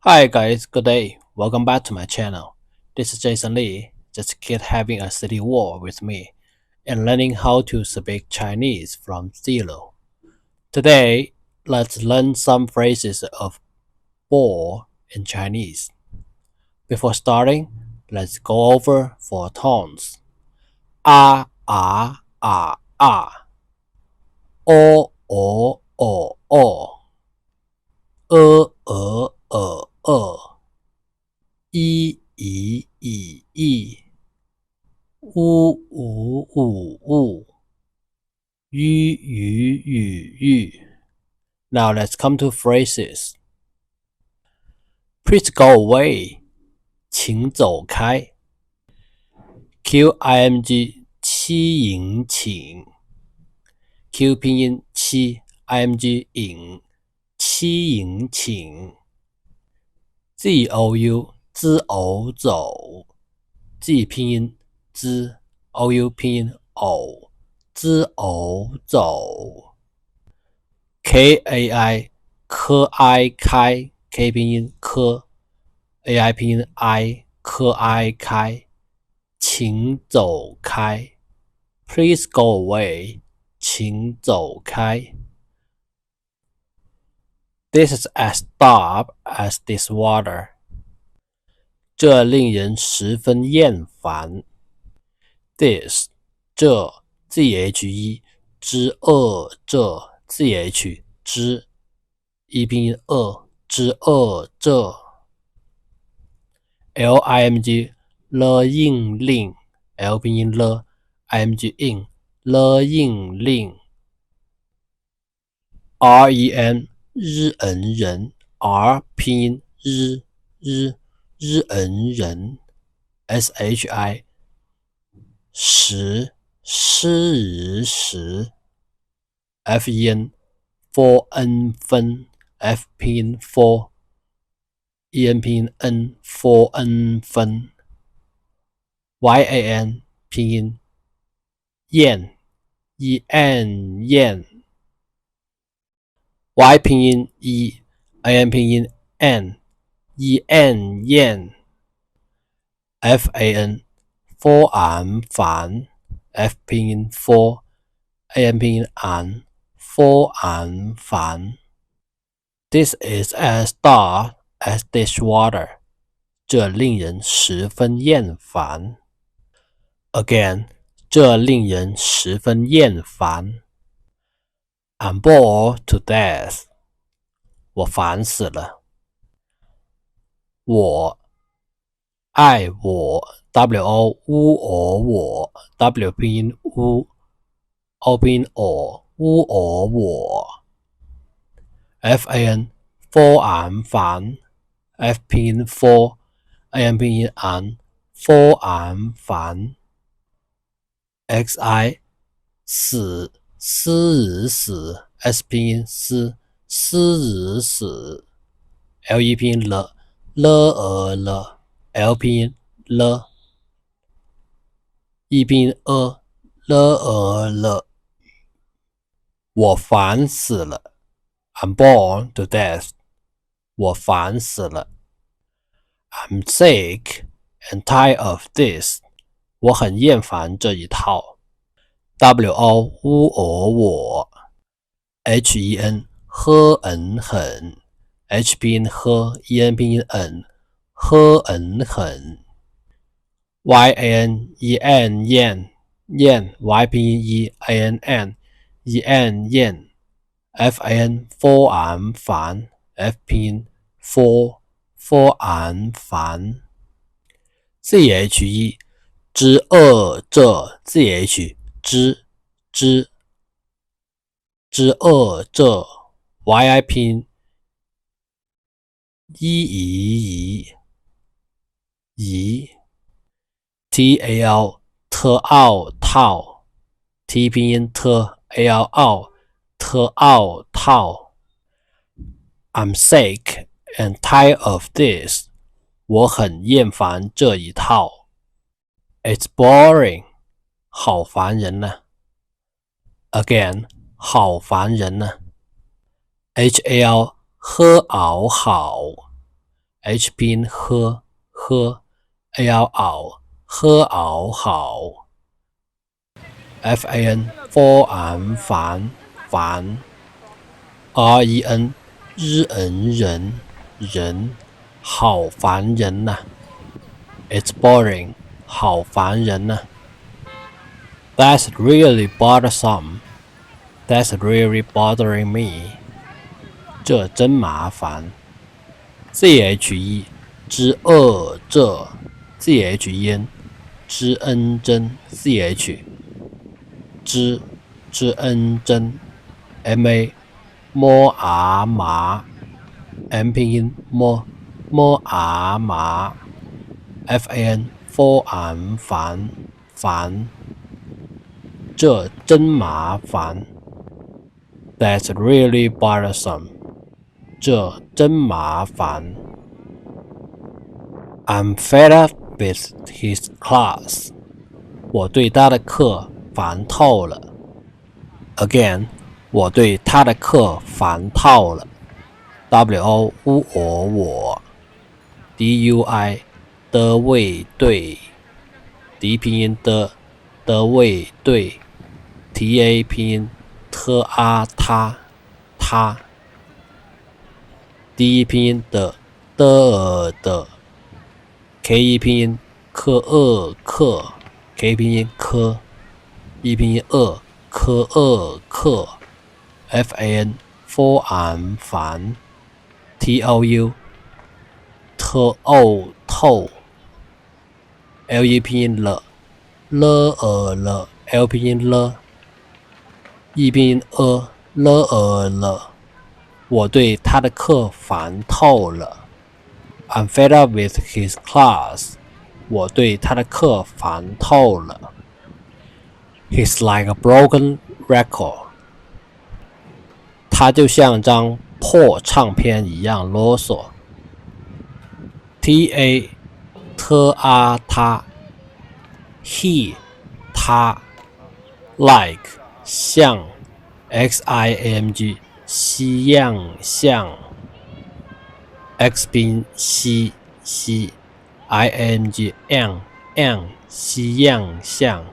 Hi guys, good day. Welcome back to my channel. This is Jason Lee. Just keep having a city walk with me and learning how to speak Chinese from zero. Today, let's learn some phrases of ball in Chinese. Before starting, let's go over 4 tones. Ah, ah, ah, ah. Oh, oh, oh, oh. E, e, e, e.呜呜呜呜吁吁吁吁 Now let's come to phrases. Please go away. 请走开 QING 七引请 Q 拼音七 ING 引七引请 ZOU 之偶走 Z 拼音之 OU 拼音偶之偶走 KAI 科哀开 K 拼音科 AI 拼音 I 科哀开请走开 Please go away 请走开 This is as dark as this water 这令人十分厌烦 This 这 THE 之这 TH 之一拼音之这 LING 了应令 L 拼音了 ING 应了应令 REN 日人 R 拼音日人 SHI 时时 FEN FON 分 F 拼音 for EN 拼音 N FON 分 YAN 拼音厌 EN 厌 Y 拼音 AN 拼音 N EN 厌 FAN 烦 F 拼音 for AN 拼音 an烦 This is as dark as dishwater 这令人十分厌烦 Again 这令人十分厌烦 I'm bored to death 我烦死了我爱我 WO 我 W 拼音 O 拼音我 FAN 烦 F 拼音 for AN 拼音 an 烦 XI 死 S 拼音死 LE 拼音了 L 拼音了 E 拼音了我烦死了 I'm bored to death 我烦死了 I'm sick and tired of this 我很厌烦这一套 WO 我 HEN 很 H 拼音呵 EN 拼音 N 很 YAN 厌 Y 拼音 EANN 厌 FAN 烦 F 拼音 for 烦 ZHE 之这 ZH 之这 YI 拼移 TAL 特奥套 T 拼音特 AL 特奥套 I'm sick and tired of this 我很厌烦这一套 It's boring 好烦人呢 Again 好烦人呢 HAL 喝熬好 H 拼音喝喝 ，Al 熬喝熬好 ，Fan 烦烦烦 ，Ren 日人人好烦人呐、It's boring 好烦人呐、That's really bothersome That's really bothering me 这真麻烦 ZHE 之这 ZHEN 之真 CH 之真 MA 摸啊麻 M 拼音摸啊麻 FAN 烦这真麻烦 That's really bothersome 这真麻烦 I'm fed up with his class 我对他的课烦透了 Again 我对他的课烦透了 WO 我 DUI 的位对 D 拼音的位对 TA 拼音他 D 拼音的 K 拼音课 K 拼音科 E 拼音课 FAN 烦 TOU 透 LE 拼音了 L 拼音了 E 拼音了我对他的课烦透了 I'm fed up with his class 我对他的课烦透了 He's like a broken record 他就像张破唱片一样啰嗦 TA 他 He 他 Like 像 XIMG 西样像 X 拼西 ING 西样像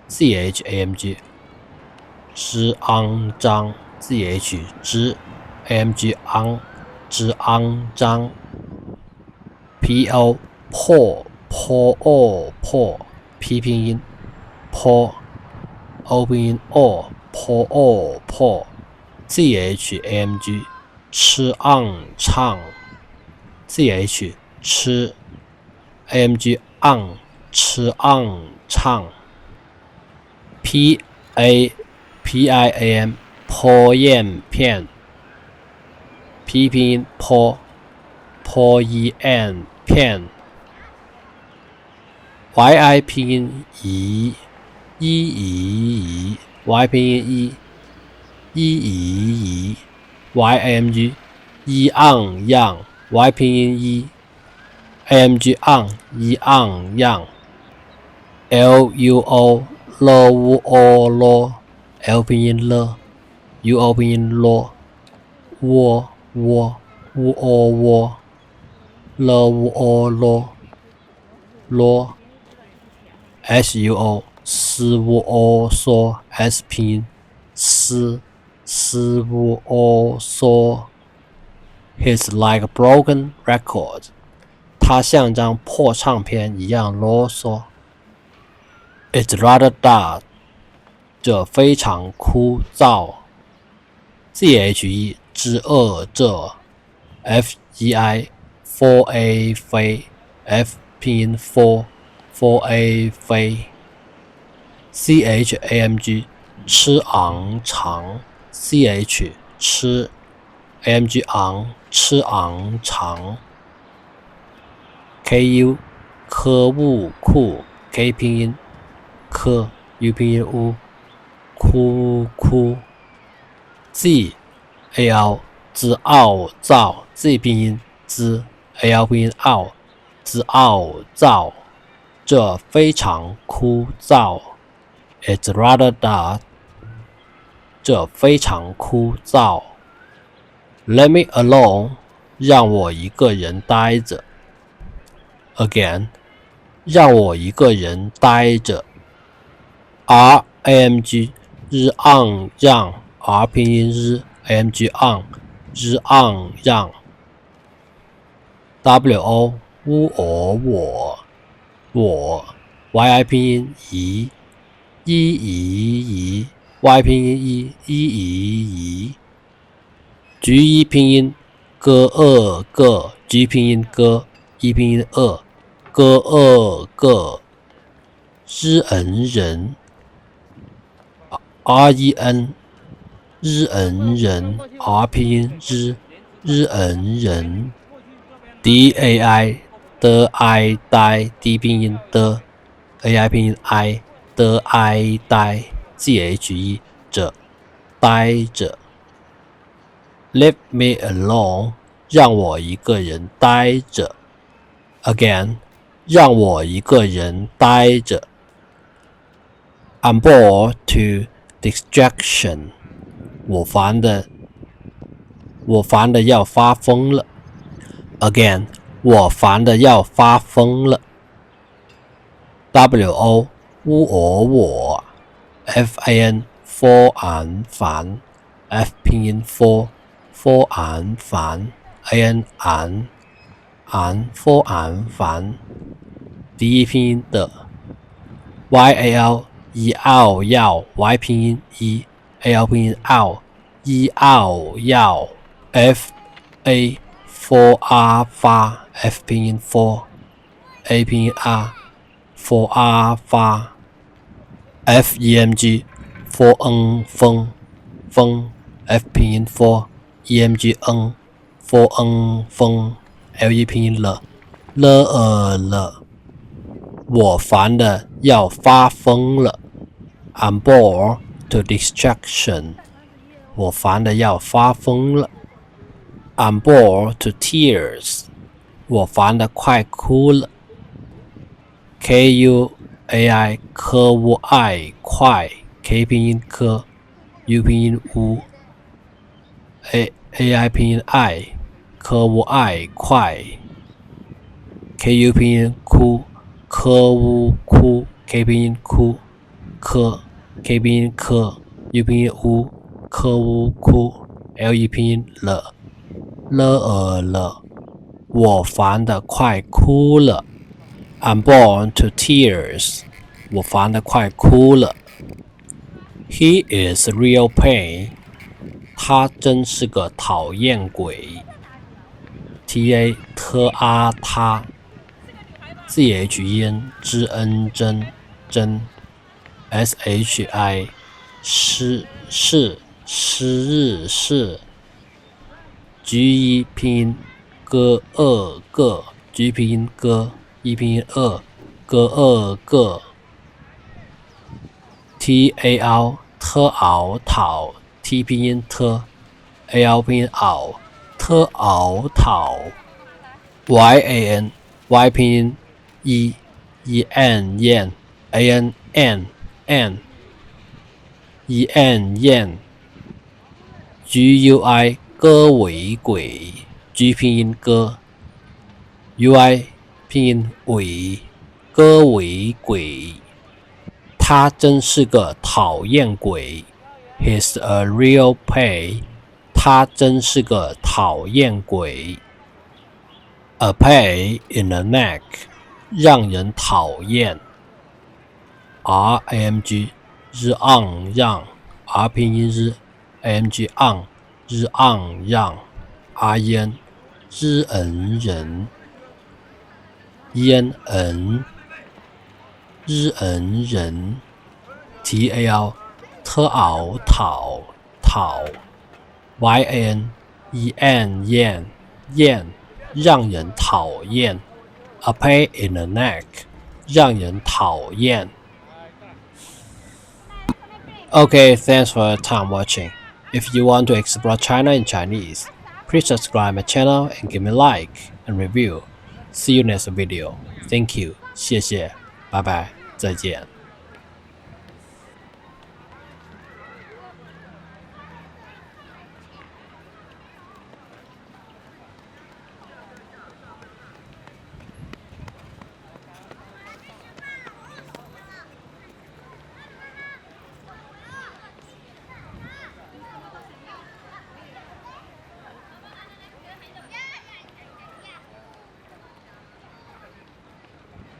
CHAMG 之肮脏 CH 之 AMG 之肮脏 PO 破 P 拼音破 O 拼音破 CHAMG 吃唱 CH 吃 AMG 吃唱 PIAM 破焰片 P 拼音破 EN 片 YI 拼音移 Y 拼音移 YAMG 样 Y 拼音AMG 样 LUO 咯 L 拼音了 UO 拼音咯窝咯 SUO 斯乌说 S 拼音斯乌说 He's like a broken record 他像张破唱片一样啰嗦 It's rather dull 这非常枯燥 ZHE 之这 FEI 4A 飞 F 拼音 4A 飞 CHAMG 吃昂长 CH 吃 AMG 吃昂长 KU 科务库 K 拼音科 U 拼音乌哭 ZAL 之傲躁 Z 拼音之 AL 拼音傲之傲躁这非常枯燥 It's rather dull 这非常枯燥 Let me alone 让我一个人呆着。Again， 让我一个人呆着。RANG 日 on 让 R 拼音日 ANG on 日 on 让 WO 我 YI 拼音移移 Y 拼音移G 拼音个G 拼音个拼音个人REN 人 R 拼音人 DAI 呆 D 拼音的 AI 拼音 I 呆 ZHE 呆着 Leave me alone 让我一个人呆着 Again 让我一个人呆着 I'm bored to distraction 我烦的要发疯了 Again 我烦的要发疯了 WO 我 FAN for 烦 F 拼音 for 烦 AN for 烦 D 拼音的 YAL 要 Y 拼音AL 拼音要 FA for 发 F 拼音 for A 拼音 for 发 FENG for 风 F 拼音 for ENG for 风 LE 拼音了我烦的要发疯了 I'm bored to distraction 我烦的要发疯了 I'm bored to tears 我烦的快哭了 KUAI 科乌爱快 K 拼音科 U 拼音乌 AI 拼音爱科乌爱快 KU 拼音哭科乌哭 K 拼音哭科 K 拼音科 U 拼音乌科乌哭 LE 拼音了我烦得快哭了 I'm bored to tears 我烦得快哭了 He is a real pain 他真是个讨厌鬼 TA 他 ZHEN 真 SHI 是 G 拼音个G 拼音个一拼音个 TAL 讨 T 拼音AL 拼音讨 YAN Y 拼音EN AN GUI 歌为鬼 G 拼音歌 UI 拼音为歌为鬼他真是个讨厌鬼 He's a real pain 他真是个讨厌鬼 A pain in the neck 让人讨厌 RANG 日 on 让 R 拼音日 ANG on 日 on 让 REN 人 ENN 人 TAL 讨 YAN 让人讨厌 A pain in the neck 让人讨厌 Okay, thanks for your time watching. If you want to explore China in Chinese, please subscribe my channel and give me a like and review. See you next video. Thank you. 谢谢，拜拜，再见。